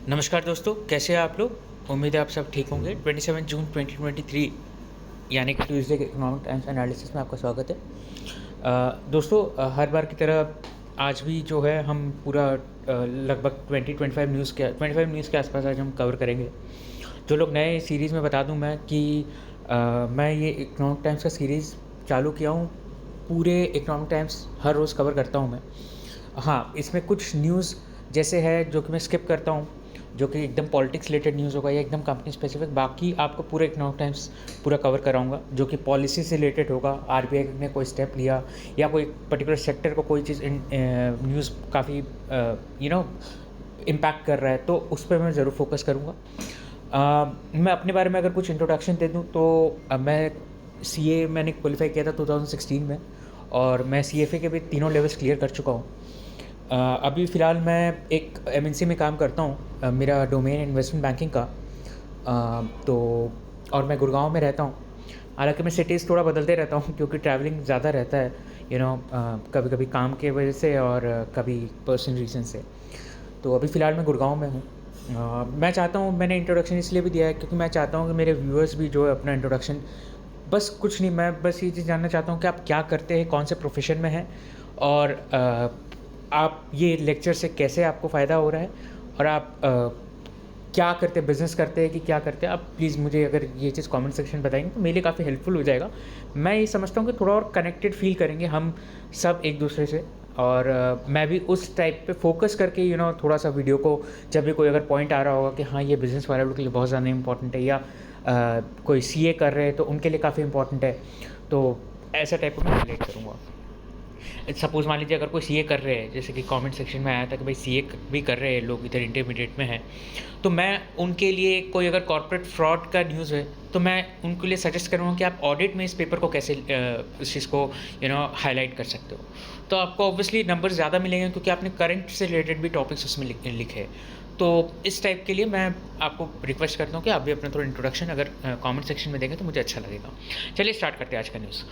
नमस्कार दोस्तों, कैसे हैं आप लोग? उम्मीद है आप सब ठीक होंगे। 27 जून 2023 यानी कि ट्यूसडे के इकोनॉमिक टाइम्स एनालिसिस में आपका स्वागत है। दोस्तों, हर बार की तरह आज भी जो है हम पूरा लगभग 25 न्यूज़ के आसपास आज हम कवर करेंगे। जो लोग नए सीरीज़ में बता दूं मैं कि मैं ये इकोनॉमिक टाइम्स का सीरीज़ चालू किया हूँ। पूरे इकोनॉमिक टाइम्स हर रोज़ कवर करता हूँ मैं। हाँ, इसमें कुछ न्यूज़ जैसे है जो कि मैं स्किप करता हूँ, जो कि एकदम पॉलिटिक्स रिलेटेड न्यूज़ होगा या एकदम कंपनी स्पेसिफिक। बाकी आपको पूरा इकोनॉमिक टाइम्स पूरा कवर कराऊंगा, जो कि पॉलिसी से रिलेटेड होगा। आरबीआई ने कोई स्टेप लिया या कोई पर्टिकुलर सेक्टर को कोई चीज़ न्यूज़ काफ़ी इम्पैक्ट कर रहा है, तो उस पर मैं ज़रूर फोकस करूँगा। मैं अपने बारे में अगर कुछ इंट्रोडक्शन दे दूँ तो मैं सीए मैंने क्वालिफाई किया था 2016 में, और मैं सीएफए के भी तीनों लेवल्स क्लियर कर चुका हूँ। अभी फ़िलहाल मैं एक एमएनसी में काम करता हूँ। मेरा डोमेन इन्वेस्टमेंट बैंकिंग का। तो और मैं गुड़गांव में रहता हूँ। हालांकि मैं सिटीज़ थोड़ा बदलते रहता हूँ क्योंकि ट्रैवलिंग ज़्यादा रहता है, कभी कभी काम के वजह से और कभी पर्सनल रीज़न से। तो अभी फ़िलहाल मैं गुड़गांव में हूँ। मैं चाहता हूँ, मैंने इंट्रोडक्शन इसलिए भी दिया है क्योंकि मैं चाहता हूँ कि मेरे व्यूअर्स भी जो है अपना इंट्रोडक्शन, बस कुछ नहीं, मैं बस ये चीज़ जानना चाहता हूँ कि आप क्या करते हैं, कौन से प्रोफेशन में हैं, और आप ये लेक्चर से कैसे आपको फ़ायदा हो रहा है, और आप क्या करते हैं, बिज़नेस करते हैं कि क्या करते हैं। आप प्लीज़ मुझे अगर ये चीज़ कमेंट सेक्शन में बताएंगे तो मेरे लिए काफ़ी हेल्पफुल हो जाएगा। मैं ये समझता हूँ कि थोड़ा और कनेक्टेड फील करेंगे हम सब एक दूसरे से, और मैं भी उस टाइप पे फोकस करके थोड़ा सा वीडियो को, जब भी कोई अगर पॉइंट आ रहा होगा कि हाँ ये बिज़नेस वाले लोग के लिए बहुत ज़्यादा इंपॉर्टेंट है, या कोई सीए कर रहे हैं तो उनके लिए काफ़ी इंपॉर्टेंट है, तो ऐसा टाइप का मैं रिलेट करूँगा। सपोज़ मान लीजिए अगर कोई सीए कर रहे हैं, जैसे कि कमेंट सेक्शन में आया था कि भाई सीए भी कर रहे हैं लोग, इधर इंटरमीडिएट में हैं, तो मैं उनके लिए कोई अगर कॉर्पोरेट फ्रॉड का न्यूज़ है तो मैं उनके लिए सजेस्ट करूँगा कि आप ऑडिट में इस पेपर को कैसे इस चीज़ को हाईलाइट कर सकते हो। तो आपको ऑब्वियसली नंबर ज़्यादा मिलेंगे क्योंकि आपने करंट से रिलेटेड भी टॉपिक्स उसमें लिखे हैं। तो इस टाइप के लिए मैं आपको रिक्वेस्ट करता हूँ कि आप भी अपना थोड़ा इंट्रोडक्शन अगर कमेंट सेक्शन में देंगे तो मुझे अच्छा लगेगा। चलिए स्टार्ट करते हैं आज का न्यूज़।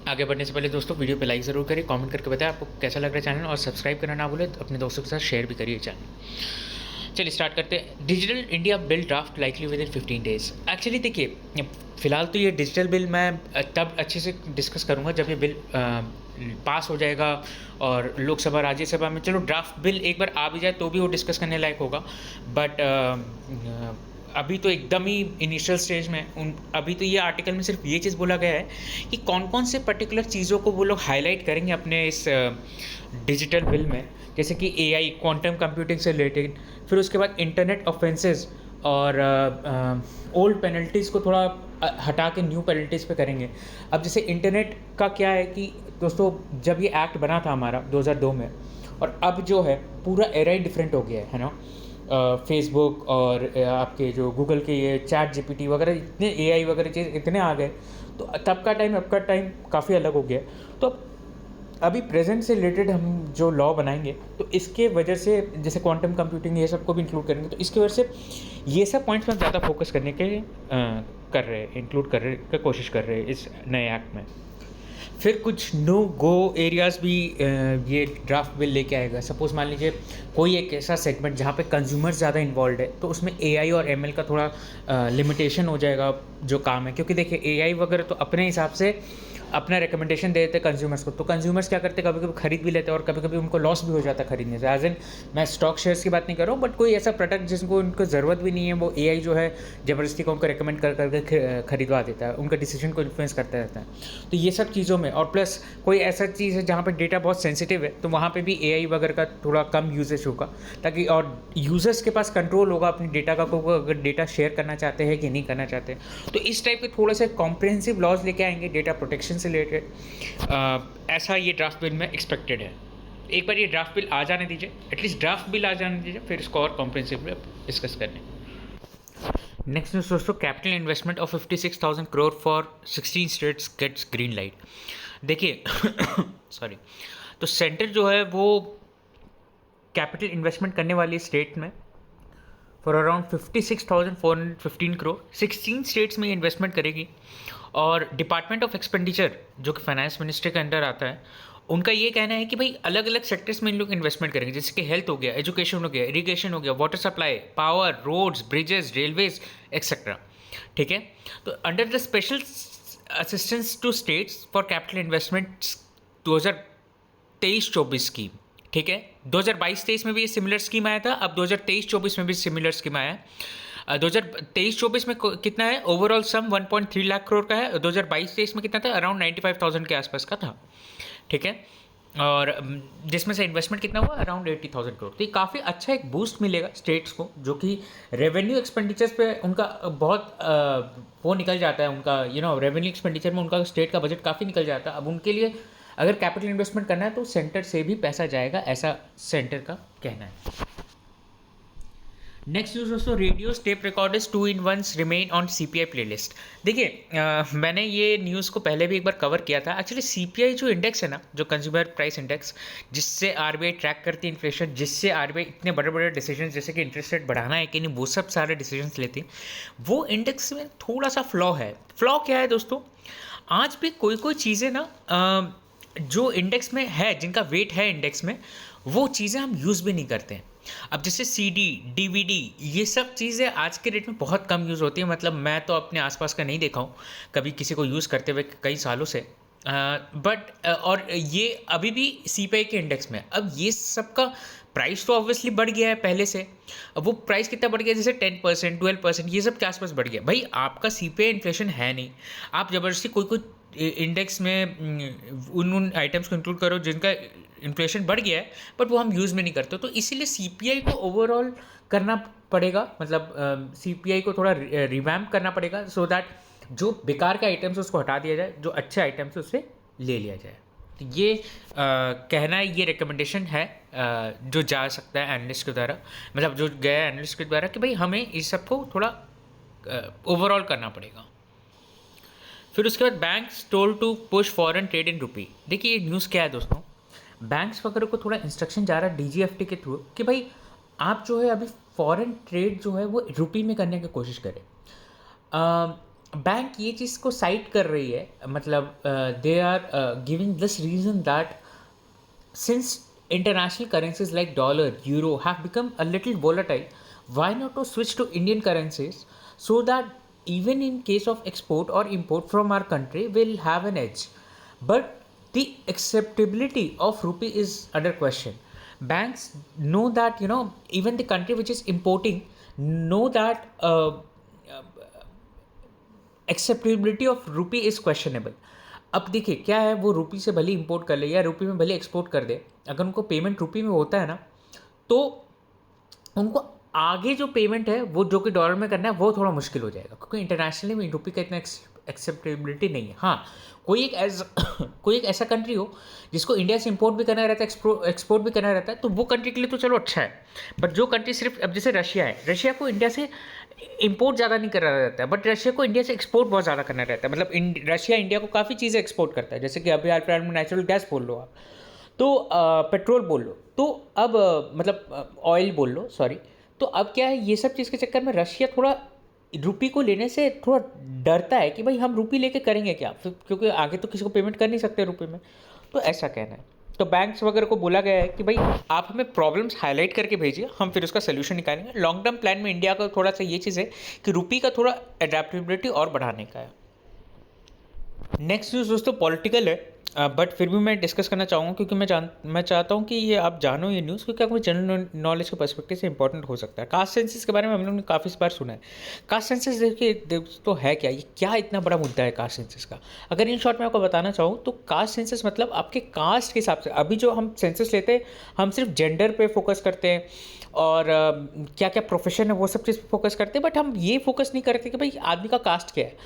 आगे बढ़ने से पहले दोस्तों वीडियो पे लाइक ज़रूर करिए, कमेंट करके बताएं आपको कैसा लग रहा है चैनल, और सब्सक्राइब करना ना भूलें, अपने दोस्तों के साथ शेयर भी करिए चैनल। चलिए स्टार्ट करते हैं। Digital India bill draft likely with in 15 days. Actually देखिए, फिलहाल तो ये डिजिटल बिल मैं तब अच्छे से डिस्कस करूँगा जब ये बिल पास हो जाएगा और लोकसभा राज्यसभा में, चलो ड्राफ्ट बिल एक बार आ भी जाए तो भी वो डिस्कस करने लायक होगा। बट अभी तो एकदम ही इनिशियल स्टेज में अभी तो ये आर्टिकल में सिर्फ ये चीज़ बोला गया है कि कौन कौन से पर्टिकुलर चीज़ों को वो लोग हाईलाइट करेंगे अपने इस डिजिटल बिल में, जैसे कि एआई, क्वांटम कंप्यूटिंग से रिलेटेड, फिर उसके बाद इंटरनेट ऑफेंसेस और ओल्ड पेनल्टीज़ को थोड़ा हटा के न्यू पेनल्टीज़ पे करेंगे। अब जैसे इंटरनेट का क्या है कि दोस्तों, जब ये एक्ट बना था हमारा 2002 में, और अब जो है पूरा एरा ही डिफरेंट हो गया है ना। फेसबुक और आपके जो गूगल के ये चैट जीपीटी वगैरह, इतने एआई वगैरह चीज़ इतने आ गए, तो तब का टाइम अब का टाइम काफ़ी अलग हो गया। तो अभी प्रेजेंट से रिलेटेड हम जो लॉ बनाएंगे तो इसके वजह से, जैसे क्वांटम कंप्यूटिंग ये सब को भी इंक्लूड करेंगे, तो इसकी वजह से ये सब पॉइंट्स में ज़्यादा फोकस करने के कर रहे हैं, इंक्लूड कर रहे का कोशिश कर रहे हैं इस नए एक्ट में। फिर कुछ नो गो एरियाज़ भी ये ड्राफ्ट बिल लेके आएगा। सपोज़ मान लीजिए कोई एक ऐसा सेगमेंट जहाँ पे कंज्यूमर्स ज़्यादा इन्वॉल्व है, तो उसमें एआई और एमएल का थोड़ा लिमिटेशन हो जाएगा जो काम है। क्योंकि देखिए एआई वगैरह तो अपने हिसाब से अपना रिकमेंडेशन दे देते कंज्यूमर्स को, तो कंज्यूमर्स क्या करते हैं, कभी कभी खरीद भी लेते हैं और कभी कभी उनको लॉस भी हो जाता है खरीदने से। एज इन मैं स्टॉक शेयर्स की बात नहीं कर रहा हूँ, बट कोई ऐसा प्रोडक्ट जिसको उनको ज़रूरत भी नहीं है, वो एआई जो है ज़बरदस्ती को उनको रिकमेंड कर करके खरीदवा देता है, उनका डिसीजन को इन्फ्लुएंस करता रहता है। तो ये सब चीज़ों में, और प्लस कोई ऐसा चीज़ है जहाँ पर डेटा बहुत सेंसिटिव है, तो वहाँ पर भी एआई वगैरह का थोड़ा कम यूजेज होगा, ताकि और यूजर्स के पास कंट्रोल होगा अपने डेटा का, को अगर डेटा शेयर करना चाहते हैं कि नहीं करना चाहते। तो इस टाइप के थोड़े से कॉम्प्रिहेंसिव लॉज लेके आएंगे डेटा प्रोटेक्शन से रिलेटेड। ऐसा ये ड्राफ्ट बिल में एक्सपेक्टेड है। एक बार ये ड्राफ्ट बिल आ जाने दीजिए, एटलीस्ट ड्राफ्ट बिल आ जाने दीजिए, फिर इसको और कॉम्प्रिहेंसिवली डिस्कस करने। नेक्स्ट न्यूज़ दोस्तों, capital investment of 56,000 crore for 16 states gets green light. देखिए सॉरी, तो सेंटर जो है वो कैपिटल इन्वेस्टमेंट करने वाली स्टेट में फॉर अराउंड 56,415 करोड़ 16 स्टेट्स में इन्वेस्टमेंट करेगी। और डिपार्टमेंट ऑफ एक्सपेंडिचर जो कि फाइनेंस मिनिस्ट्री के अंडर आता है, उनका ये कहना है कि भाई अलग अलग सेक्टर्स में इन लोग इन्वेस्टमेंट करेंगे, जैसे कि हेल्थ हो गया, एजुकेशन हो गया, इरिगेशन हो गया, water supply, power, roads, bridges, railways etcetera. ठीक है, तो under the special assistance to states for capital investment 2023-24 scheme, ठीक है, 2022-23 में भी ये सिमिलर स्कीम आया था, अब 2023-24 में भी सिमिलर स्कीम आया है। 2023-24 में कितना है ओवरऑल सम 1.3 लाख करोड़ का है, 2022-23 में कितना था, अराउंड 95,000 के आसपास का था। ठीक है, और जिसमें से इन्वेस्टमेंट कितना हुआ, अराउंड 80,000 करोड़। तो ये काफ़ी अच्छा एक बूस्ट मिलेगा स्टेट्स को, जो कि रेवेन्यू एक्सपेंडिचर्स पे उनका बहुत वो निकल जाता है, उनका रेवेन्यू एक्सपेंडिचर में उनका स्टेट का बजट काफ़ी निकल जाता है। अब उनके लिए अगर कैपिटल इन्वेस्टमेंट करना है तो सेंटर से भी पैसा जाएगा, ऐसा सेंटर का कहना है। नेक्स्ट न्यूज़ दोस्तों, radios tape recorders 2-in-1 remain on CPI playlist. देखिए मैंने ये न्यूज़ को पहले भी एक बार कवर किया था। एक्चुअली सीपीआई जो इंडेक्स है ना, जो कंज्यूमर प्राइस इंडेक्स, जिससे आरबीआई ट्रैक करती है इन्फ्लेशन, जिससे आरबीआई इतने बड़े बड़े डिसीजन जैसे कि इंटरेस्ट रेट बढ़ाना है कि नहीं, वो सब सारे डिसीजन लेती है, वो इंडेक्स में थोड़ा सा फ्लॉ है। फ्लॉ क्या है दोस्तों, आज भी कोई कोई चीज़ें ना जो इंडेक्स में है, जिनका वेट है इंडेक्स में, वो चीज़ें हम यूज़ भी नहीं करते हैं। अब जैसे सीडी, डीवीडी, ये सब चीज़ें आज के डेट में बहुत कम यूज़ होती है। मतलब मैं तो अपने आसपास का नहीं देखा हूँ कभी किसी को यूज़ करते हुए कई सालों से, बट और ये अभी भी सीपीआई के इंडेक्स में। अब ये सब का प्राइस तो ऑब्वियसली बढ़ गया है पहले से। अब वो प्राइस कितना बढ़ गया, जैसे 10%, 12%, ये सब के आसपास बढ़ गया। भाई आपका सीपीआई इन्फ्लेशन है नहीं, आप ज़बरदस्ती कोई कोई इंडेक्स में उन आइटम्स को इंक्लूड करो जिनका इन्फ्लेशन बढ़ गया है, बट वो हम यूज़ में नहीं करते। तो इसीलिए सीपीआई को ओवरऑल करना पड़ेगा, मतलब सीपीआई को थोड़ा रिवैम्प करना पड़ेगा, सो दैट जो बेकार के आइटम्स उसको हटा दिया जाए, जो अच्छे आइटम्स उससे ले लिया जाए। तो ये कहना है, ये रिकमेंडेशन है जो जा सकता है एनालिस्ट के द्वारा, मतलब जो गया है एनालिस्ट के द्वारा, कि भाई हमें इस सब को थोड़ा ओवरऑल करना पड़ेगा। फिर उसके बाद banks told to push foreign trade in rupee. देखिए ये न्यूज़ क्या है दोस्तों, बैंक्स वगैरह को थोड़ा इंस्ट्रक्शन जा रहा है डीजीएफटी के थ्रू कि भाई आप जो है अभी फॉरेन ट्रेड जो है वो रुपी में करने की कोशिश करें। बैंक ये चीज़ को साइट कर रही है, मतलब they are giving this reason that since international currencies like dollar, euro have become a little volatile, why not to switch to Indian currencies so that even in case of export or import from our country we'll have an edge. But the acceptability of rupee is under question. Banks know that even the country which is importing know that acceptability of rupee is questionable. अब देखिए क्या है, वो रुपी से भले import कर ले या रुपी में भले एक्सपोर्ट कर दे, अगर उनको पेमेंट रुपी में होता है ना, तो उनको आगे जो पेमेंट है वो जो कि डॉलर में करना है वो थोड़ा मुश्किल हो जाएगा, क्योंकि इंटरनेशनली में रुपी का इतना एक्सेप्टेबिलिटी नहीं है। हाँ, कोई एक ऐसा कंट्री हो जिसको इंडिया से इंपोर्ट भी करना रहता है, एक्सपोर्ट भी करना रहता है, तो वो कंट्री के लिए तो चलो अच्छा है। बट जो कंट्री सिर्फ, अब जैसे रशिया है, रशिया को इंडिया से इंपोर्ट ज़्यादा नहीं करना रहता है, बट रशिया को इंडिया से एक्सपोर्ट बहुत ज़्यादा करना रहता है। मतलब रशिया इंडिया को काफ़ी चीज़ें एक्सपोर्ट करता है, जैसे कि अभी हाल में नेचुरल गैस बोल लो आप, तो पेट्रोल बोल लो, तो अब मतलब ऑयल बोल लो, सॉरी। तो अब क्या है, ये सब चीज़ के चक्कर में रशिया थोड़ा रुपी को लेने से थोड़ा डरता है कि भाई हम रुपी लेके करेंगे क्या, फिर क्योंकि आगे तो किसी को पेमेंट कर नहीं सकते रुपये में। तो ऐसा कहना है। तो बैंक्स वगैरह को बोला गया है कि भाई आप हमें प्रॉब्लम्स हाईलाइट करके भेजिए, हम फिर उसका सोल्यूशन निकालेंगे। लॉन्ग टर्म प्लान में इंडिया का थोड़ा सा ये चीज़ है कि रुपी का थोड़ा एडेप्टेबिलिटी और बढ़ाने का है। नेक्स्ट न्यूज़ दोस्तों पॉलिटिकल है, बट फिर भी मैं डिस्कस करना चाहूँगा, क्योंकि मैं चाहता हूँ कि ये आप जानो ये न्यूज़, क्योंकि आपको जनरल नॉलेज के पर्सपेक्टिव से इंपॉर्टेंट हो सकता है। कास्ट सेंसस के बारे में हम लोगों ने काफ़ी बार सुना है। कास्ट सेंसस देखिए तो है क्या, ये क्या इतना बड़ा मुद्दा है कास्ट सेंसस का। अगर इन शॉर्ट में आपको बताना चाहूँ तो कास्ट सेंसस मतलब आपके कास्ट के हिसाब से, अभी जो हम सेंसस लेते हैं हम सिर्फ जेंडर पे फोकस करते हैं और क्या क्या प्रोफेशन है वो सब चीज़ पे फोकस करते हैं, बट हम ये फोकस नहीं करते कि भाई आदमी का कास्ट क्या है।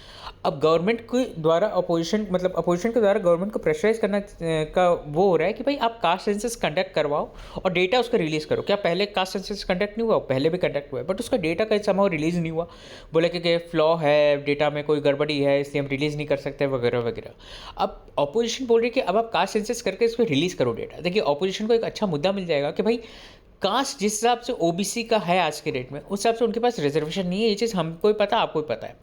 अब गवर्नमेंट के द्वारा अपोजिशन के द्वारा गवर्नमेंट को प्रेशराइज करना का वो हो रहा है कि भाई आप कास्ट सेंसस कंडक्ट करवाओ और डेटा उसका रिलीज़ करो। क्या पहले कास्ट सेंसस कंडक्ट नहीं हुआ? पहले भी कंडक्ट हुआ है, बट उसका डेटा कहीं समाव रिलीज़ नहीं हुआ। बोले कि फ्लॉ है, डेटा में कोई गड़बड़ी है, इसलिए हम रिलीज़ नहीं कर सकते वगैरह वगैरह। अब अपोजिशन बोल रही है कि अब आप कास्ट सेंसस करके इस पर रिलीज़ करो डेटा। देखिए अपोजिशन को एक अच्छा मुद्दा मिल जाएगा कि भाई कास्ट जिस हिसाब से ओबीसी का है आज के डेट में, उस हिसाब से उनके पास रिजर्वेशन नहीं है। ये चीज़ हमको ही पता, आपको ही पता है।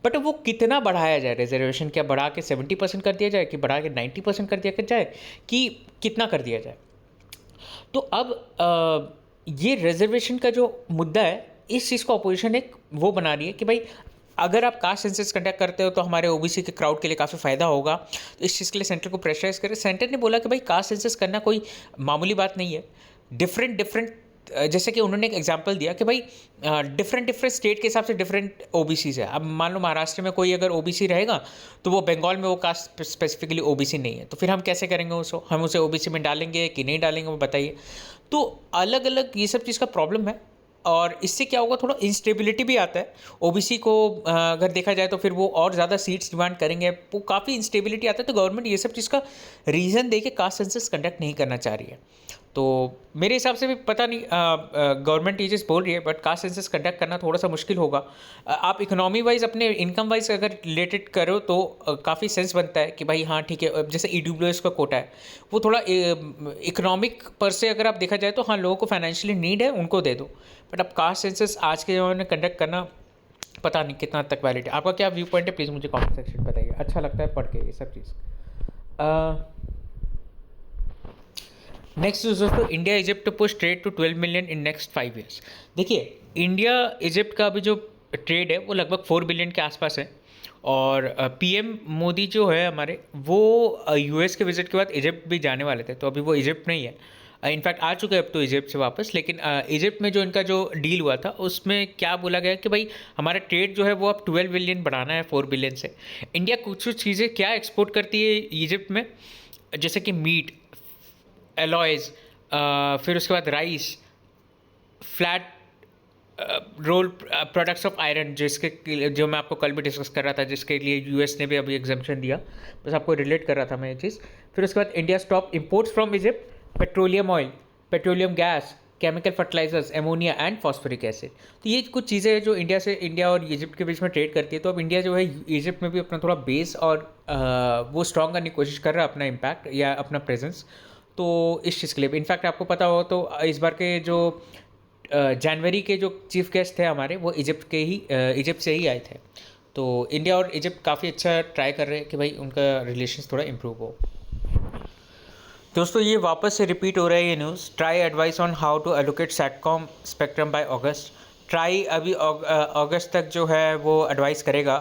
बट वो कितना बढ़ाया जाए रिजर्वेशन, क्या बढ़ा के 70% कर दिया जाए, कि बढ़ा के 90% कर दिया जाए, कि कितना कर दिया जाए। तो अब ये रिजर्वेशन का जो मुद्दा है, इस चीज़ को अपोजिशन एक वो बना रही है कि भाई अगर आप कास्ट सेंसस कंडक्ट करते हो तो हमारे ओबीसी के क्राउड के लिए काफ़ी फ़ायदा होगा। तो इस चीज़ के लिए सेंटर को प्रेशराइज करे। सेंटर ने बोला कि भाई कास्ट सेंसस करना कोई मामूली बात नहीं है। डिफरेंट डिफरेंट जैसे कि उन्होंने एक एग्जांपल दिया कि भाई डिफरेंट डिफरेंट स्टेट के हिसाब से डिफरेंट ओबीसीज है। अब मान लो महाराष्ट्र में कोई अगर ओबीसी रहेगा तो वो बंगाल में वो कास्ट स्पेसिफिकली ओबीसी नहीं है, तो फिर हम कैसे करेंगे उसको, हम उसे ओबीसी में डालेंगे कि नहीं डालेंगे, वो बताइए। तो अलग अलग ये सब चीज़ का प्रॉब्लम है, और इससे क्या होगा, थोड़ा इंस्टेबिलिटी भी आता है। ओबीसी को अगर देखा जाए तो फिर वो और ज़्यादा सीट्स डिमांड करेंगे, वो काफ़ी इंस्टेबिलिटी आता है। तो गवर्नमेंट ये सब चीज़ का रीज़न दे के कास्ट सेंसस कंडक्ट नहीं करना चाह रही है। तो मेरे हिसाब से भी पता नहीं, गवर्नमेंट ये चीज़ बोल रही है, बट कास्ट सेंसस कंडक्ट करना थोड़ा सा मुश्किल होगा। आप इकोनॉमी वाइज अपने इनकम वाइज अगर रिलेटेड करो तो काफ़ी सेंस बनता है कि भाई हाँ ठीक है, जैसे ईडब्ल्यूएस का कोटा है, वो थोड़ा इकोनॉमिक पर से अगर आप देखा जाए तो हाँ लोगों को फाइनेंशियली नीड है, उनको दे दो। बट अब कास्ट सेंसस आज के ज़माने में कंडक्ट करना पता नहीं कितना तक वैलिड है। आपका क्या व्यू पॉइंट है, प्लीज़ मुझे कमेंट सेक्शन में बताइए। अच्छा लगता है पढ़ के ये सब चीज़। नेक्स्ट दोस्तों, India Egypt to push trade to 12 million in next 5 years. देखिए, इंडिया इजिप्ट का अभी जो ट्रेड है वो लगभग 4 बिलियन के आसपास है। और पीएम मोदी जो है हमारे, वो यूएस के विजिट के बाद इजिप्ट भी जाने वाले थे, तो अभी वो इजिप्ट नहीं है। इनफैक्ट आ चुके हैं अब तो इजिप्ट से वापस। लेकिन इजिप्ट में जो इनका जो डील हुआ था उसमें क्या बोला गया कि भाई हमारा ट्रेड जो है वो अब 12 बिलियन बढ़ाना है 4 बिलियन से। इंडिया कुछ कुछ चीज़ें क्या एक्सपोर्ट करती है इजिप्ट में, जैसे कि मीट, एलॉयज़, फिर उसके बाद rice, flat roll products of iron, जिसके जो मैं आपको कल भी डिस्कस कर रहा था, जिसके लिए यूएस ने भी अभी एग्जाम्पशन दिया, बस आपको रिलेट कर रहा था मैं ये चीज़। फिर उसके बाद India stop imports from Egypt petroleum oil, petroleum gas, chemical fertilisers, ammonia and phosphoric acid. तो ये कुछ चीज़ें हैं जो इंडिया और इजिप्ट के बीच में ट्रेड करती है। तो अब इंडिया जो है इजिप्ट में भी अपना थोड़ा बेस और वो स्ट्रॉन्ग करने की कोशिश कर रहा है, अपना इम्पैक्ट या अपना प्रेजेंस। तो इस चीज़ के लिए इनफैक्ट आपको पता हो तो इस बार के जो जनवरी के जो चीफ गेस्ट थे हमारे, वो इजिप्ट से ही आए थे। तो इंडिया और इजिप्ट काफ़ी अच्छा ट्राई कर रहे हैं कि भाई उनका रिलेशंस थोड़ा इम्प्रूव हो। दोस्तों, ये वापस से रिपीट हो रहा है ये news. TRAI advice on how to allocate satcom spectrum by August. TRAI अभी अगस्त तक जो है वो एडवाइस करेगा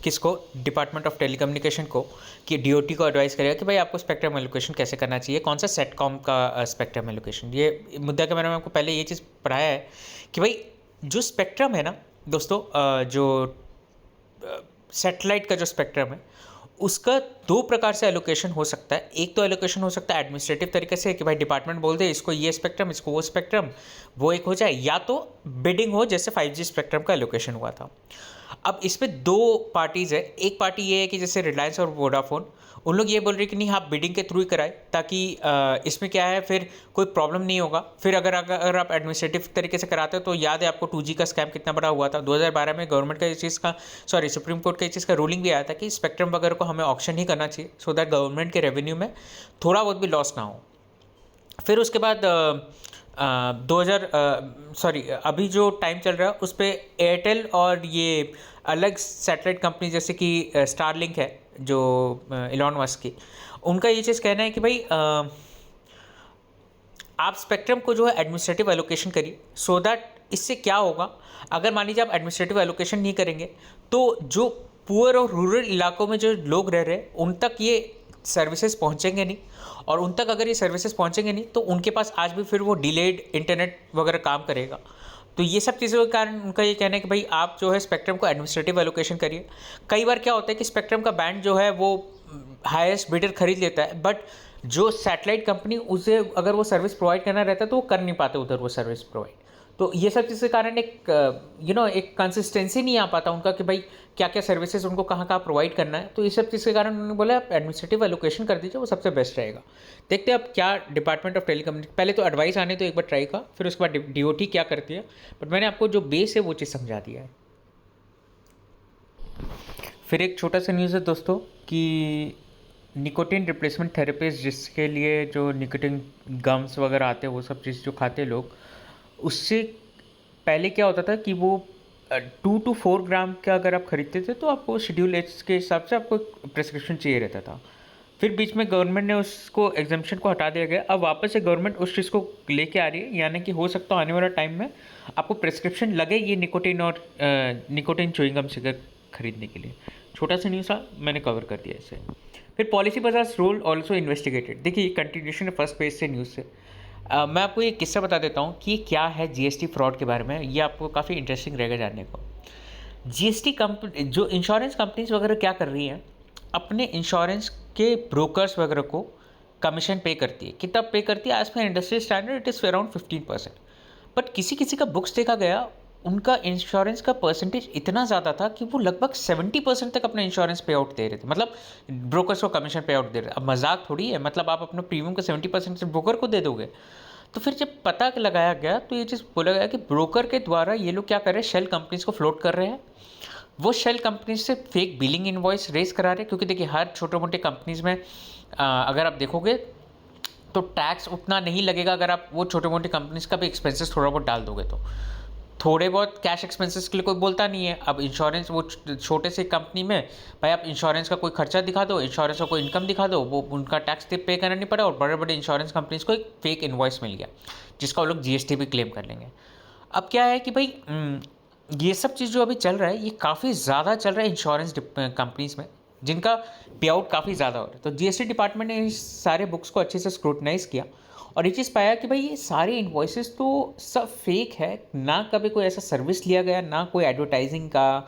किसको, डिपार्टमेंट ऑफ टेलीकम्युनिकेशन को, कि डीओटी को एडवाइस करेगा कि भाई आपको स्पेक्ट्रम एलोकेशन कैसे करना चाहिए, कौन सा सेटकॉम का स्पेक्ट्रम एलोकेशन। ये मुद्दा के मैंने आपको पहले ये चीज़ पढ़ाया है कि भाई जो स्पेक्ट्रम है ना दोस्तों, जो सेटेलाइट का जो स्पेक्ट्रम है उसका 2 प्रकार से एलोकेशन हो सकता है। एक तो एलोकेशन हो सकता है एडमिनिस्ट्रेटिव तरीके से कि भाई डिपार्टमेंट बोल दे इसको ये स्पेक्ट्रम, इसको वो स्पेक्ट्रम, वो एक हो जाए, या तो बिडिंग हो, जैसे 5G स्पेक्ट्रम का एलोकेशन हुआ था। अब इसमें 2 पार्टीज़ है। एक पार्टी ये है कि जैसे रिलायंस और वोडाफोन, उन लोग ये बोल रहे हैं कि नहीं आप बिडिंग के थ्रू ही कराए, ताकि इसमें क्या है फिर कोई प्रॉब्लम नहीं होगा। फिर अगर आप एडमिनिस्ट्रेटिव तरीके से कराते हो तो याद है आपको 2G का स्कैम कितना बड़ा हुआ था। 2012 में गवर्नमेंट का इस चीज़ का सुप्रीम कोर्ट का इस चीज़ का रूलिंग भी आया था कि स्पेक्ट्रम वगैरह को हमें ऑक्शन ही करना चाहिए, सो दैट गवर्नमेंट के रेवेन्यू में थोड़ा बहुत भी लॉस ना हो। फिर उसके बाद 2000 अभी जो टाइम चल रहा है उस पर एयरटेल और ये अलग सैटेलाइट कंपनी जैसे कि स्टारलिंक है जो इलॉन मस्क की, उनका ये चीज़ कहना है कि भाई आप स्पेक्ट्रम को जो है एडमिनिस्ट्रेटिव एलोकेशन करिए, सो दैट इससे क्या होगा, अगर मान लीजिए आप एडमिनिस्ट्रेटिव एलोकेशन नहीं करेंगे तो जो पुअर और रूरल इलाकों में जो लोग रह रहे हैं उन तक ये सर्विसेज पहुंचेंगे नहीं, और उन तक अगर ये सर्विसेज पहुंचेंगे नहीं तो उनके पास आज भी फिर वो डिलेड इंटरनेट वगैरह काम करेगा। तो ये सब चीज़ों के कारण उनका ये कहना है कि भाई आप जो है स्पेक्ट्रम को एडमिनिस्ट्रेटिव एलोकेशन करिए। कई बार क्या होता है कि स्पेक्ट्रम का बैंड जो है वो हाईएस्ट बिडर खरीद लेता है, बट जो सैटेलाइट कंपनी उसे अगर वो सर्विस प्रोवाइड करना रहता है तो वो कर नहीं पाते उधर वो सर्विस प्रोवाइड। तो ये सब चीज़ के कारण एक एक कंसिस्टेंसी नहीं आ पाता उनका कि भाई क्या क्या सर्विसेज उनको कहाँ कहाँ प्रोवाइड करना है। तो ये सब चीज़ के कारण उन्होंने बोला आप एडमिनिस्ट्रेटिव एलोकेशन कर दीजिए, वो सबसे बेस्ट रहेगा। देखते हैं अब क्या डिपार्टमेंट ऑफ टेलीकम्युनिकेशन, पहले तो एडवाइस आने तो एक बार ट्राई का, फिर उसके बाद डीओटी क्या करती है, बट मैंने आपको जो बेस है वो चीज़ समझा दिया है। फिर एक छोटा सा न्यूज़ है दोस्तों कि निकोटिन रिप्लेसमेंट थेरेपीज, जिसके लिए जो निकोटिन गम्स वगैरह आते हैं वो सब चीज़ जो खाते हैं लोग, उससे पहले क्या होता था कि वो 2 to 4 ग्राम का अगर आप खरीदते थे तो आपको शेड्यूल एच के हिसाब से आपको प्रिस्क्रिप्शन चाहिए रहता था। फिर बीच में गवर्नमेंट ने उसको एग्जाम्पशन को हटा दिया गया। अब वापस से गवर्नमेंट उस चीज़ को लेके आ रही है, यानी कि हो सकता है आने वाला टाइम में आपको प्रिस्क्रिप्शन लगे ये निकोटिन और निकोटिन च्युइंगम सिगरेट खरीदने के लिए। छोटा सा न्यूज़ था, मैंने कवर कर दिया इसे। फिर पॉलिसी बाजार रोल ऑल्सो इन्वेस्टिगेटेड। देखिए कंटिन्यूशन है फर्स्ट पेज से न्यूज़ से। मैं आपको एक किस्सा बता देता हूँ कि क्या है जीएसटी फ्रॉड के बारे में, ये आपको काफ़ी इंटरेस्टिंग रहेगा जानने को। जीएसटी कंपनी जो इंश्योरेंस कंपनीज वगैरह क्या कर रही हैं, अपने इंश्योरेंस के ब्रोकर्स वगैरह को कमीशन पे करती है। कितना पे करती है? As per industry standard it is around 15%। But किसी किसी का बुक्स देखा गया, उनका इंश्योरेंस का परसेंटेज इतना ज़्यादा था कि वो लगभग 70% तक अपना इंश्योरेंस पे आउट दे रहे थे, मतलब ब्रोकर्स को कमीशन पे आउट दे रहे थे। अब मजाक थोड़ी है, मतलब आप अपने प्रीमियम का 70% ब्रोकर को दे दोगे। तो फिर जब पता लगाया गया तो ये चीज़ बोला गया कि ब्रोकर के द्वारा ये लोग क्या कर रहे हैं, शेल कंपनीज को फ्लोट कर रहे हैं। वो शेल कंपनीज से फेक बिलिंग इनवॉइस रेज करा रहे हैं, क्योंकि देखिए हर छोटे मोटे कंपनीज में अगर आप देखोगे तो टैक्स उतना नहीं लगेगा अगर आप वो छोटे मोटे कंपनीज का भी एक्सपेंसेस थोड़ा बहुत डाल दोगे तो। थोड़े बहुत कैश एक्सपेंसेस के लिए कोई बोलता नहीं है। अब इंश्योरेंस वो छोटे से कंपनी में भाई आप इंश्योरेंस का कोई खर्चा दिखा दो, इंश्योरेंस का कोई इनकम दिखा दो, वो उनका टैक्स पे करना नहीं पड़ा, और बड़े बड़े इंश्योरेंस कंपनीज को एक फेक इनवॉइस मिल गया जिसका वो लोग जीएसटी भी क्लेम कर लेंगे। अब क्या है कि भाई ये सब चीज़ जो अभी चल रहा है ये काफ़ी ज़्यादा चल रहा है इंश्योरेंस कंपनीज में, जिनका पे आउट काफ़ी ज़्यादा हो रहा है। तो जीएसटी डिपार्टमेंट ने इस सारे बुक्स को अच्छे से स्क्रूटनाइज किया और ये चीज़ पाया कि भाई ये सारे इन्वॉइसेस तो सब फेक है, ना कभी कोई ऐसा सर्विस लिया गया, ना कोई एडवर्टाइजिंग का,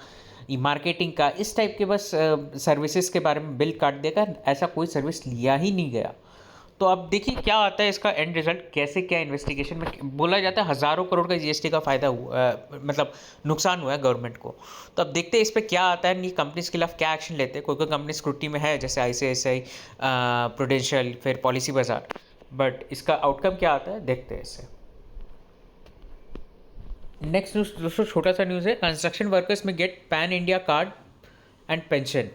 मार्केटिंग का, इस टाइप के बस सर्विसेज के बारे में बिल काट देगा, ऐसा कोई सर्विस लिया ही नहीं गया। तो अब देखिए क्या आता है इसका एंड रिजल्ट, कैसे क्या इन्वेस्टिगेशन में बोला जाता है हज़ारों करोड़ का जीएसटी का फ़ायदा हुआ, मतलब नुकसान हुआ है गवर्नमेंट को। तो अब देखते हैं इस पर क्या आता है, ये कंपनीज के खिलाफ क्या एक्शन लेते हैं। कोई कोई कंपनी स्क्रूटी में है जैसे आईसीआईसीआई, प्रूडेंशियल, फिर पॉलिसी बाजार, बट इसका आउटकम क्या आता है देखते हैं इससे। नेक्स्ट न्यूज़ दोस्तों छोटा सा न्यूज़ है, कंस्ट्रक्शन वर्कर्स में get pan India card and pension.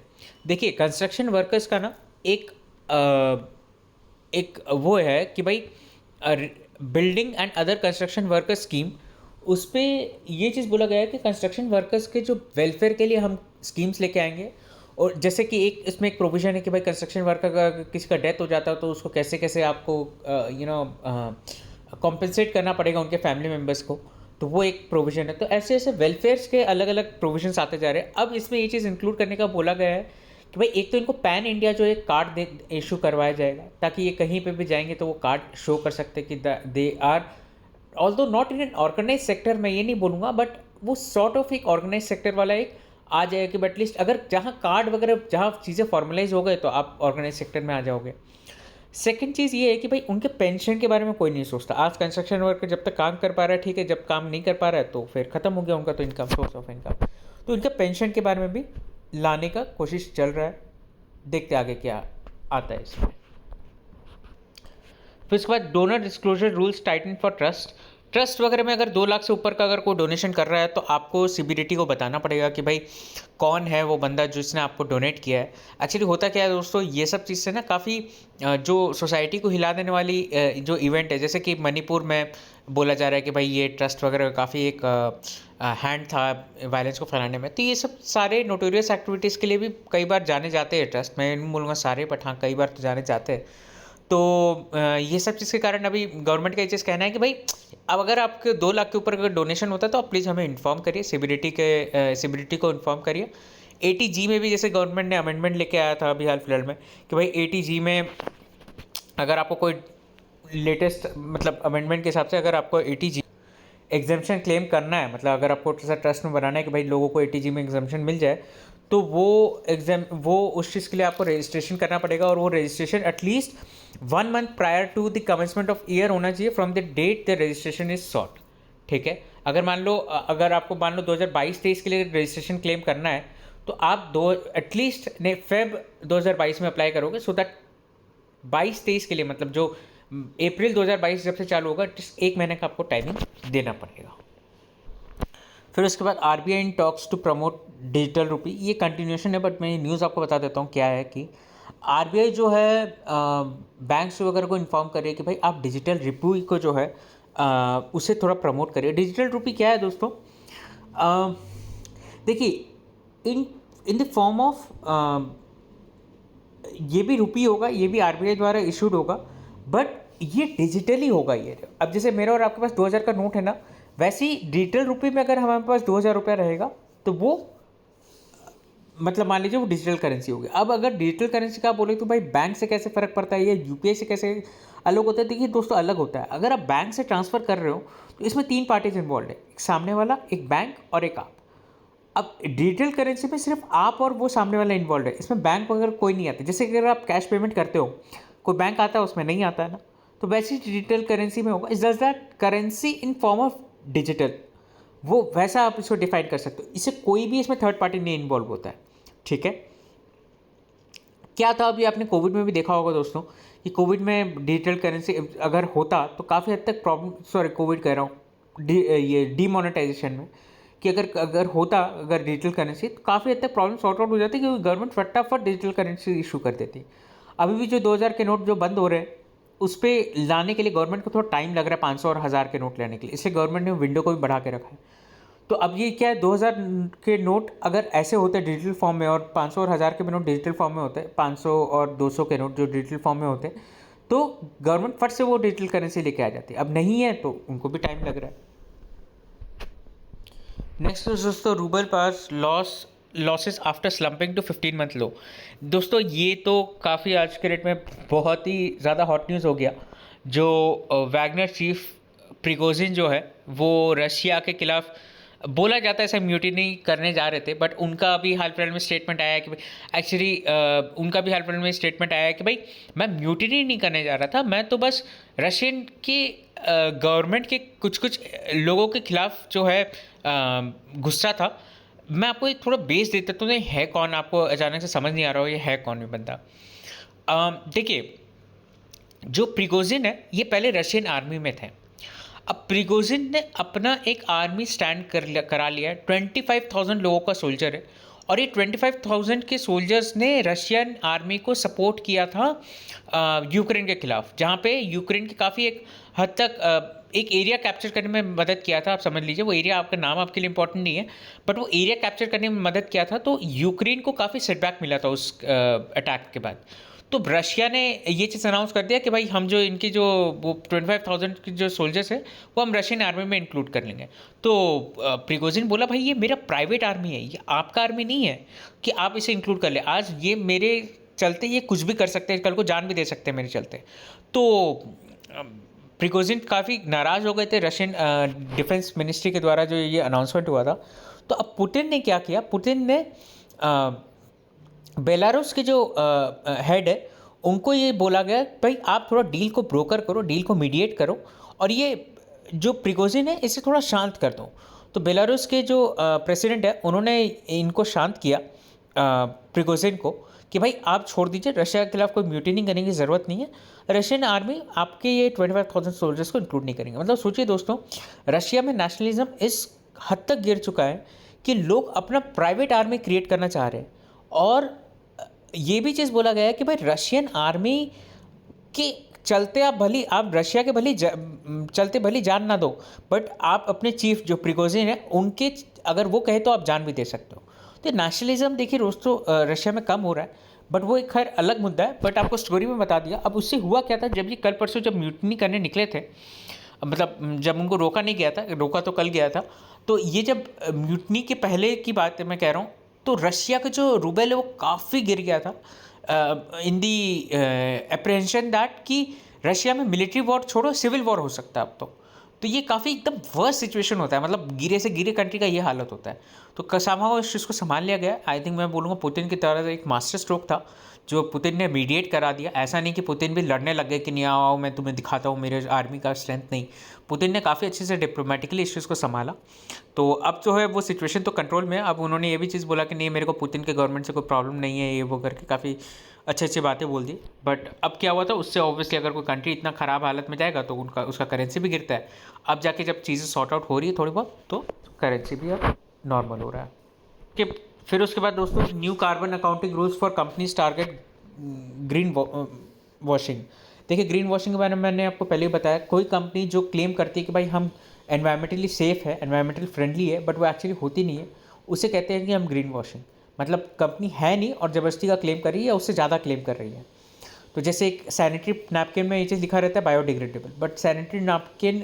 देखिए कंस्ट्रक्शन वर्कर्स का ना एक एक वो है कि भाई building and other construction workers scheme, उस पर ये चीज़ बोला गया है कि कंस्ट्रक्शन वर्कर्स के जो वेलफेयर के लिए हम स्कीम्स लेके आएंगे। और जैसे कि एक इसमें एक प्रोविज़न है कि भाई कंस्ट्रक्शन वर्कर का किसी का डेथ हो जाता है तो उसको कैसे कैसे आपको कॉम्पेंसेट करना पड़ेगा उनके फैमिली मेम्बर्स को, तो वो एक प्रोविज़न है। तो ऐसे ऐसे वेलफेयर्स के अलग अलग प्रोविजंस आते जा रहे हैं। अब इसमें ये चीज़ इंक्लूड करने का बोला गया है कि भाई एक तो इनको पैन इंडिया जो एक कार्ड इशू करवाया जाएगा, ताकि ये कहीं पे भी जाएंगे तो वो कार्ड शो कर सकते हैं कि they are although not in an organise sector, मैं ये नहीं बोलूँगा, बट वो सॉर्ट ऑफ एक ऑर्गेनाइज सेक्टर वाला एक आ जाएगा कि एटलीस्ट अगर जहाँ कार्ड वगैरह जहाँ चीज़ें फॉर्मलाइज हो गए तो आप ऑर्गेनाइज सेक्टर में आ जाओगे। सेकंड चीज़ ये है कि भाई उनके पेंशन के बारे में कोई नहीं सोचता। आज कंस्ट्रक्शन वर्कर जब तक काम कर पा रहा है ठीक है, जब काम नहीं कर पा रहा है तो फिर ख़त्म हो गया उनका तो इनकम, सोर्स ऑफ इनकम। तो उनके पेंशन के बारे में भी लाने का कोशिश चल रहा है, देखते आगे क्या आता है इसमें। फिर उसके बाद donor disclosure rules Titan for trust वगैरह में अगर 2 लाख से ऊपर का अगर कोई डोनेशन कर रहा है तो आपको सीबीडीटी को बताना पड़ेगा कि भाई कौन है वो बंदा जिसने आपको डोनेट किया है। एक्चुअली होता क्या है दोस्तों, ये सब चीज़ से ना काफ़ी जो सोसाइटी को हिला देने वाली जो इवेंट है, जैसे कि मणिपुर में बोला जा रहा है कि भाई ये ट्रस्ट वगैरह काफ़ी एक हैंड था वायलेंस को फैलाने में। तो ये सब सारे नोटोरियस एक्टिविटीज़ के लिए भी कई बार जाने जाते हैं ट्रस्ट, मैं नहीं बोलूँगा सारे, बट हाँ कई बार तो जाने जाते हैं। तो ये सब चीज़ के कारण अभी गवर्नमेंट का ये चीज़ कहना है कि भाई अब अगर आपके 2 लाख के ऊपर अगर डोनेशन होता है तो आप प्लीज़ हमें इन्फॉर्म करिए, सीबीडीटी को इन्फॉर्म करिए। एटीजी में भी जैसे गवर्नमेंट ने अमेंडमेंट लेके आया था अभी हाल फिलहाल में कि भाई एटीजी में अगर आपको कोई लेटेस्ट मतलब अमेंडमेंट के हिसाब से अगर आपको एटीजी एग्जाम्पशन क्लेम करना है, मतलब अगर आपको ट्रस्ट में बनाना है कि भाई लोगों को एटीजी में एग्जाम्पशन मिल जाए, तो वो उस चीज़ के लिए आपको रजिस्ट्रेशन करना पड़ेगा। और वो registration at least 1 month prior to the commencement of year होना चाहिए from the date the registration is sought. ठीक है, अगर आपको मान लो 2022-23 के लिए रजिस्ट्रेशन क्लेम करना है तो आप एटलीस्ट फेब 2022 में अप्लाई करोगे, सो दैट 22-23 के लिए, मतलब जो अप्रैल 2022 जब से चालू होगा, 1 महीने का आपको टाइमिंग देना पड़ेगा। फिर उसके बाद RBI in talks to promote digital rupee, ये कंटिन्यूशन है बट मैं न्यूज़ आपको बता देता हूँ क्या है कि आरबीआई जो है बैंक्स वगैरह को इन्फॉर्म करे कि भाई आप डिजिटल रुपी को जो है उसे थोड़ा प्रमोट करिए। डिजिटल रुपी क्या है दोस्तों, देखिए इन द फॉर्म ऑफ ये भी रुपी होगा, ये भी आरबीआई द्वारा इशूड होगा, बट ये डिजिटली होगा। ये अब जैसे मेरा और आपके पास 2000 का नोट है ना, वैसे ही डिजिटल रुपये में अगर हमारे पास 2000 रुपया रहेगा तो वो मतलब मान लीजिए वो डिजिटल करेंसी होगी। अब अगर डिजिटल करेंसी का बोले तो भाई बैंक से कैसे फ़र्क पड़ता है या यूपीआई से कैसे अलग होता है? देखिए दोस्तों, अलग होता है। अगर आप बैंक से ट्रांसफ़र कर रहे हो तो इसमें 3 पार्टीज इन्वॉल्व है, एक सामने वाला, एक बैंक और एक आप। अब डिजिटल करेंसी में सिर्फ आप और वो सामने वाला इन्वॉल्व है, इसमें बैंक वगैरह कोई नहीं आता। जैसे कि अगर आप कैश पेमेंट करते हो, कोई बैंक आता है उसमें नहीं आता है ना, तो वैसे ही डिजिटल करेंसी में होगा। Is just that currency in form of digital, वो वैसा आप इसको डिफाइन कर सकते हो। इससे कोई भी इसमें थर्ड पार्टी नहीं इन्वॉल्व होता है, ठीक है। क्या था, अभी आपने कोविड में भी देखा होगा दोस्तों कि कोविड में डिजिटल करेंसी अगर होता तो काफ़ी हद तक प्रॉब्लम, सॉरी कोविड कह रहा हूँ, ये डीमोनेटाइजेशन में, कि अगर होता अगर डिजिटल करेंसी तो काफ़ी हद तक प्रॉब्लम सॉर्ट आउट हो जाती, क्योंकि गवर्नमेंट फटाफट डिजिटल करेंसी इशू कर देती। अभी भी जो 2000 के नोट जो बंद हो रहे हैं उस पर लाने के लिए गवर्नमेंट को थोड़ा टाइम लग रहा है, 500 और 1000 के नोट लेने के लिए, इसलिए गवर्नमेंट ने विंडो को भी बढ़ा के रखा है। तो अब ये क्या है, 2000 के नोट अगर ऐसे होते हैं डिजिटल फॉर्म में, और 500 और 1000 के भी नोट डिजिटल फॉर्म में होते हैं, 500 और 200 के नोट जो डिजिटल फॉर्म में होते हैं, तो गवर्नमेंट फट से वो डिजिटल करेंसी लेके आ जाती है। अब नहीं है तो उनको भी टाइम लग रहा है। नेक्स्ट दोस्तों, rouble posts losses after slumping to 15 month low. दोस्तों ये तो काफ़ी आज के डेट में बहुत ही ज़्यादा हॉट न्यूज़ हो गया। जो वैगनर चीफ प्रिगोजिन जो है वो रशिया के खिलाफ बोला जाता है ऐसा म्यूटिनी करने जा रहे थे, बट उनका भी हाल फिलहाल में स्टेटमेंट आया है कि भाई एक्चुअली उनका भी हाल फिलहाल में स्टेटमेंट आया है कि भाई मैं म्यूटिनी नहीं करने जा रहा था, मैं तो बस रशियन की गवर्नमेंट के कुछ कुछ लोगों के खिलाफ जो है गुस्सा था। मैं आपको एक थोड़ा बेस देता तो ये है कौन, आपको अचानक से समझ नहीं आ रहा हो ये है कौन ये बंदा। देखिए, जो प्रिगोजिन है ये पहले रशियन आर्मी में थे। अब प्रिगोजिन ने अपना एक आर्मी स्टैंड करा लिया है, 25,000 लोगों का सोल्जर है, और ये 25,000 के सोल्जर्स ने रशियन आर्मी को सपोर्ट किया था यूक्रेन के खिलाफ, जहाँ पे यूक्रेन की काफ़ी एक हद तक एक एरिया कैप्चर करने में मदद किया था। आप समझ लीजिए वो एरिया, आपका नाम आपके लिए इंपॉर्टेंट नहीं है, बट वो एरिया कैप्चर करने में मदद किया था। तो यूक्रेन को काफ़ी सेटबैक मिला था उस अटैक के बाद। तो रशिया ने ये चीज़ अनाउंस कर दिया कि भाई हम जो इनकी जो वो 25,000 की जो सोल्जर्स है वो हम रशियन आर्मी में इंक्लूड कर लेंगे। तो प्रिगोजिन बोला भाई ये मेरा प्राइवेट आर्मी है, ये आपका आर्मी नहीं है कि आप इसे इंक्लूड कर ले। आज ये मेरे चलते ये कुछ भी कर सकते हैं, कल को जान भी दे सकते हैं मेरे चलते। तो प्रिगोजिन काफ़ी नाराज़ हो गए थे रशियन डिफेंस मिनिस्ट्री के द्वारा जो ये अनाउंसमेंट हुआ था। तो अब पुतिन ने क्या किया, पुतिन ने बेलारूस के जो हेड है उनको ये बोला गया भाई आप थोड़ा डील को ब्रोकर करो, डील को मीडिएट करो, और ये जो प्रिगोजिन है इसे थोड़ा शांत कर दो। तो बेलारूस के जो प्रेसिडेंट है उन्होंने इनको शांत किया प्रिगोजिन को कि भाई आप छोड़ दीजिए, रशिया के खिलाफ कोई म्यूटिनी करने की ज़रूरत नहीं है, रशियन आर्मी आपके ये 25,000 सोल्जर्स को इंक्लूड नहीं करेंगे। मतलब सोचिए दोस्तों, रशिया में नेशनलिज्म इस हद तक गिर चुका है कि लोग अपना प्राइवेट आर्मी क्रिएट करना चाह रहे हैं। और ये भी चीज़ बोला गया है कि भाई रशियन आर्मी के चलते आप रशिया के चलते भली जान ना दो, बट आप अपने चीफ जो प्रिगोजिन है उनके अगर वो कहे तो आप जान भी दे सकते हो। तो नेशनलिज्म देखिए दोस्तों रशिया में कम हो रहा है, बट वो एक खैर अलग मुद्दा है, बट आपको स्टोरी में बता दिया। अब उससे हुआ क्या था, जब ये कल परसों जब म्यूटनी करने निकले थे, मतलब जब उनको रोका नहीं गया था, रोका तो कल गया था, तो ये जब म्यूटनी के पहले की बात मैं कह रहा हूँ, तो रशिया का जो रूबल है वो काफ़ी गिर गया था इन दी एप्रहेंशन दैट कि रशिया में मिलिट्री वॉर छोड़ो सिविल वॉर हो सकता है अब तो ये काफ़ी एकदम वर्स्ट सिचुएशन होता है, मतलब गिरे से गिरे कंट्री का ये हालत होता है। तो कसामा इस चीज़ को संभाल लिया गया। आई थिंक मैं बोलूँगा पुतिन की तरह एक मास्टर स्ट्रोक था जो पुतिन ने मीडिएट करा दिया। ऐसा नहीं कि पुतिन भी लड़ने लग गए कि नहीं आओ मैं तुम्हें दिखाता हूँ मेरे आर्मी का स्ट्रेंथ, नहीं, पुतिन ने काफ़ी अच्छे से डिप्लोमेटिकली इस चीज़ को संभाला। तो अब जो है वो सिचुएशन तो कंट्रोल में है। अब उन्होंने ये भी चीज़ बोला कि नहीं मेरे को पुतिन के गवर्नमेंट से कोई प्रॉब्लम नहीं है, ये वो करके काफ़ी अच्छी अच्छी बातें बोल दी। बट अब क्या हुआ था उससे ऑब्वियसली अगर कोई कंट्री इतना ख़राब हालत में जाएगा तो उसका करेंसी भी गिरता है। अब जाके जब चीज़ें सॉर्ट आउट हो रही है थोड़ी बहुत तो करेंसी भी अब नॉर्मल हो रहा है। कि फिर उसके बाद दोस्तों new carbon accounting rules for companies target green washing. देखिए ग्रीन वॉशिंग के बारे में मैंने आपको पहले ही बताया, कोई कंपनी जो क्लेम करती है कि भाई हम एनवायरमेंटली सेफ़ है, एनवायरमेंटल फ्रेंडली है, बट वो एक्चुअली होती नहीं है। उसे कहते हैं कि हम ग्रीन वॉशिंग, मतलब कंपनी है नहीं और ज़बरदस्ती का क्लेम कर रही है या उससे ज़्यादा क्लेम कर रही है। तो जैसे एक सैनिटरी नैपकिन में ये चीज़ लिखा रहता है बायोडिग्रेडेबल, बट सैनिटरी नैपकिन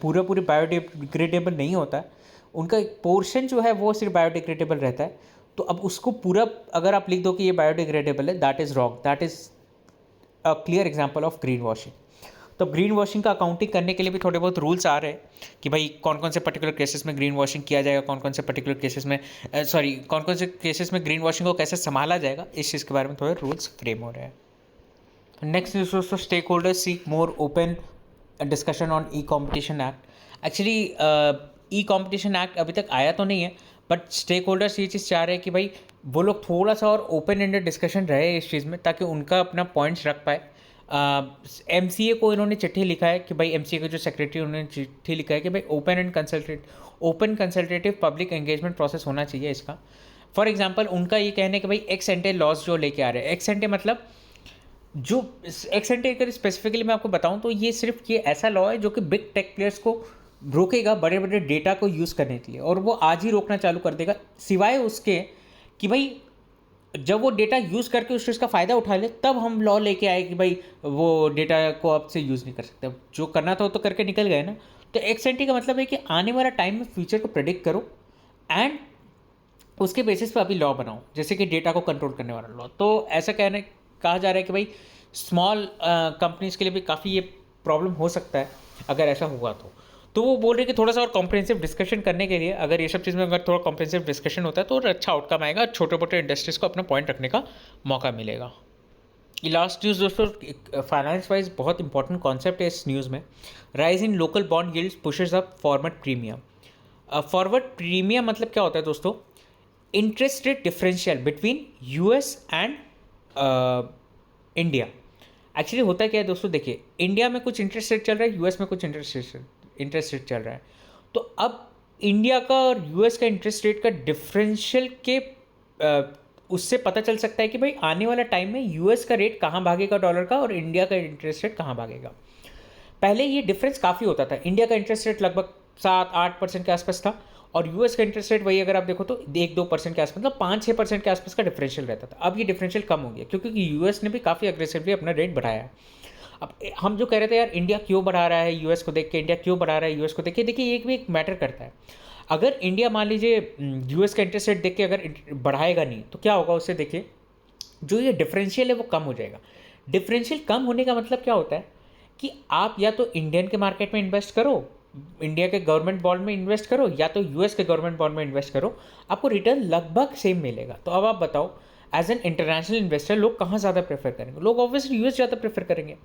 पूरा पूरी बायोडिग्रेडेबल नहीं होता है, उनका एक पोर्शन जो है वो सिर्फ बायोडिग्रेडेबल रहता है। तो अब उसको पूरा अगर आप लिख दो कि ये बायोडिग्रेडेबल है, that is wrong, that is a clear example of green washing. तो ग्रीन वॉशिंग का अकाउंटिंग करने के लिए भी थोड़े बहुत रूल्स आ रहे हैं कि भाई कौन कौन से पर्टिकुलर केसेस में ग्रीन वॉशिंग किया जाएगा, कौन कौन से पर्टिकुलर केसेस में कौन कौन से केसेस में ग्रीन वॉशिंग को कैसे संभाला जाएगा, इस चीज़ के बारे में थोड़े रूल्स फ्रेम हो रहे हैं। नेक्स्ट इज दोस्तों stakeholders seek more open discussion on e competition act. Actually e competition act अभी तक आया तो नहीं है, बट स्टेक होल्डर्स ये चीज़ चाह रहे हैं कि भाई वो लोग थोड़ा सा और ओपन एंडेड डिस्कशन रहे इस चीज़ में, ताकि उनका अपना पॉइंट्स रख पाए। MCA को इन्होंने चिट्ठी लिखा है कि भाई MCA के जो सेक्रेटरी उन्होंने चिट्ठी लिखा है कि भाई open consultative public engagement process होना चाहिए इसका। फॉर एग्जांपल उनका ये कहना है कि भाई एक्स एंटे लॉज जो लेके आ रहे हैं, एक्स एंटे मतलब जो एक्स एंटे अगर स्पेसिफिकली मैं आपको बताऊं तो ये सिर्फ ये ऐसा लॉ है जो कि बिग टेक प्लेयर्स को रोकेगा बड़े बड़े डेटा को यूज़ करने के लिए, और वो आज ही रोकना चालू कर देगा, सिवाय उसके कि भाई जब वो डेटा यूज़ करके उस चीज़ का फ़ायदा उठा ले तब हम लॉ लेके आए कि भाई वो डेटा को अब से यूज़ नहीं कर सकते। अब जो करना था वो तो करके निकल गए ना। तो एक्स एंटी का मतलब है कि आने वाला टाइम में फ्यूचर को प्रेडिक्ट करो एंड उसके बेसिस पे अभी लॉ बनाओ, जैसे कि डेटा को कंट्रोल करने वाला लॉ। तो ऐसा कहा जा रहा है कि भाई स्मॉल कंपनीज़ के लिए भी काफ़ी ये प्रॉब्लम हो सकता है अगर ऐसा हुआ तो वो बोल रहे हैं कि थोड़ा सा और कॉम्प्रिहेंसिव डिस्कशन करने के लिए, अगर ये सब चीज़ में अगर थोड़ा कॉम्प्रिहेंसिव डिस्कशन होता है तो और अच्छा आउटकम आएगा, छोटे मोटे इंडस्ट्रीज़ को अपना पॉइंट रखने का मौका मिलेगा। लास्ट न्यूज़ दोस्तों फाइनेंस वाइज बहुत इंपॉर्टेंट कॉन्सेप्ट है इस न्यूज़ में। Rise in local bond yields pushes up forward premium. Forward premium मतलब क्या होता है दोस्तों? Interest rate differential between US and India. Actually होता क्या है दोस्तों, देखिए इंडिया में कुछ इंटरेस्ट रेट चल रहा है, US में कुछ इंटरेस्ट रेट चल रहा है। तो अब इंडिया का और US का इंटरेस्ट रेट का डिफरेंशियल के उससे पता चल सकता है कि भाई आने वाला टाइम में US का रेट कहाँ भागेगा डॉलर का और इंडिया का इंटरेस्ट रेट कहाँ भागेगा। पहले ये डिफरेंस काफ़ी होता था, इंडिया का इंटरेस्ट रेट लगभग 7-8% के आसपास था और US का इंटरेस्ट रेट वही अगर आप देखो तो 1-2% के आसपास, मतलब 5-6% के आसपास का डिफरेंशियल रहता था। अब ये डिफरेंशियल कम हो गया क्योंकि US ने भी काफ़ी अग्रेसिवली अपना रेट बढ़ाया है। अब हम जो कह रहे थे यार इंडिया क्यों बढ़ा रहा है US को देख के, इंडिया क्यों बढ़ा रहा है US को देख के, देखिए एक भी एक मैटर करता है। अगर इंडिया मान लीजिए US का इंटरेस्ट रेट देख के अगर बढ़ाएगा नहीं तो क्या होगा उससे, देखिए जो ये डिफरेंशियल है वो कम हो जाएगा। डिफरेंशियल कम होने का मतलब क्या होता है कि आप या तो इंडियन के मार्केट में इन्वेस्ट करो, इंडिया के गवर्नमेंट बॉन्ड में इन्वेस्ट करो, या तो US के गवर्नमेंट बॉन्ड में इन्वेस्ट करो, आपको रिटर्न लगभग सेम मिलेगा। तो अब आप बताओ एज एन इंटरनेशनल इन्वेस्टर लोग कहाँ ज़्यादा प्रेफर करेंगे? लोग ऑब्वियसली US ज़्यादा प्रेफर करेंगे।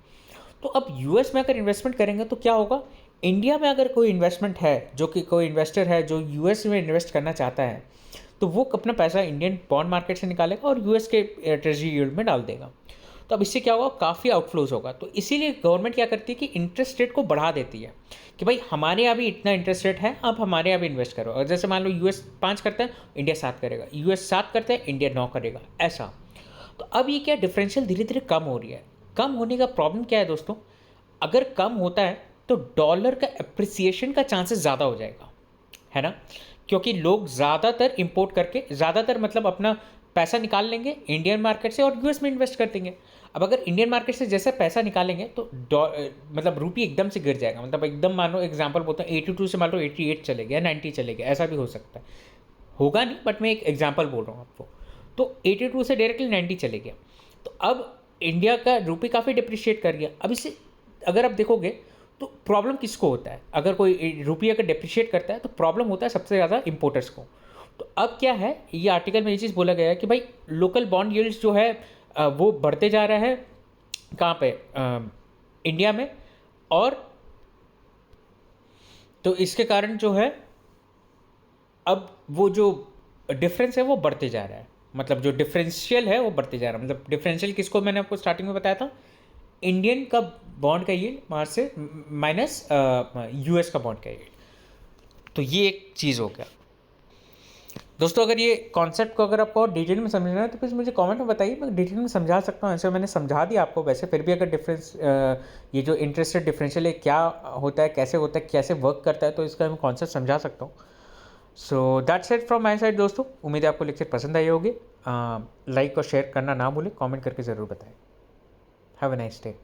तो अब US में अगर इन्वेस्टमेंट करेंगे तो क्या होगा, इंडिया में अगर कोई इन्वेस्टमेंट है, जो कि कोई इन्वेस्टर है जो US में इन्वेस्ट करना चाहता है, तो वो अपना पैसा इंडियन बॉन्ड मार्केट से निकालेगा और US के ट्रेजरी यील्ड में डाल देगा। तो अब इससे क्या होगा, काफ़ी आउटफ्लोज होगा। तो इसीलिए गवर्नमेंट क्या करती है कि इंटरेस्ट रेट को बढ़ा देती है कि भाई हमारे यहाँ भी इतना इंटरेस्ट रेट है, अब हमारे यहाँ भी इन्वेस्ट करो। और जैसे मान लो US 5 करता है, इंडिया 7 करेगा, US 7 करता है, इंडिया 9 करेगा, ऐसा। तो अब ये क्या डिफरेंशियल धीरे धीरे कम हो रही है। कम होने का प्रॉब्लम क्या है दोस्तों, अगर कम होता है तो डॉलर का एप्रिसिएशन का चांसेस ज़्यादा हो जाएगा, है ना, क्योंकि लोग ज़्यादातर इंपोर्ट करके, ज़्यादातर मतलब अपना पैसा निकाल लेंगे इंडियन मार्केट से और US में इन्वेस्ट कर देंगे। अब अगर इंडियन मार्केट से जैसे पैसा निकालेंगे तो मतलब रूपी एकदम से गिर जाएगा, मतलब एकदम मानो एग्जांपल बोलता हूँ 82 से मान लो 88 चले गया, 90 चले गया, ऐसा भी हो सकता है, होगा नहीं बट मैं एक एग्जांपल बोल रहा हूँ आपको। तो 82 से डायरेक्टली 90 चले गया। तो अब इंडिया का रूपी काफ़ी डिप्रिशिएट कर गया। अब इसे अगर आप देखोगे तो प्रॉब्लम किसको होता है, अगर कोई रूपी अगर डिप्रिशिएट करता है तो प्रॉब्लम होता है सबसे ज़्यादा इंपोर्टर्स को। तो अब क्या है, ये आर्टिकल में ये चीज़ बोला गया है कि भाई लोकल बॉन्ड यील्ड्स जो है वो बढ़ते जा रहा है, कहाँ पे, इंडिया में, और तो इसके कारण जो है अब वो जो डिफरेंस है वो बढ़ते जा रहा है, मतलब जो डिफरेंशियल है वो बढ़ते जा रहा है। मतलब डिफरेंशियल किसको मैंने आपको स्टार्टिंग में बताया था, इंडियन का बॉन्ड का यील्ड वहाँ से माइनस US का बॉन्ड का यील्ड। तो ये एक चीज़ हो गया दोस्तों। अगर ये कॉन्सेप्ट को अगर आपको और डिटेल में समझना है तो प्लीज़ मुझे कमेंट में बताइए, मैं डिटेल में समझा सकता हूँ। ऐसे मैंने समझा दिया आपको, वैसे फिर भी अगर डिफरेंस ये जो इंटरेस्ट रेट डिफरेंशियल है क्या होता है, कैसे वर्क करता है, तो इसका मैं कॉन्सेप्ट समझा सकता हूँ। So that's it from my side दोस्तों। उम्मीद है आपको लेक्चर पसंद आई होगी। लाइक और शेयर करना ना भूलें, कमेंट करके ज़रूर बताएं। Have a nice day.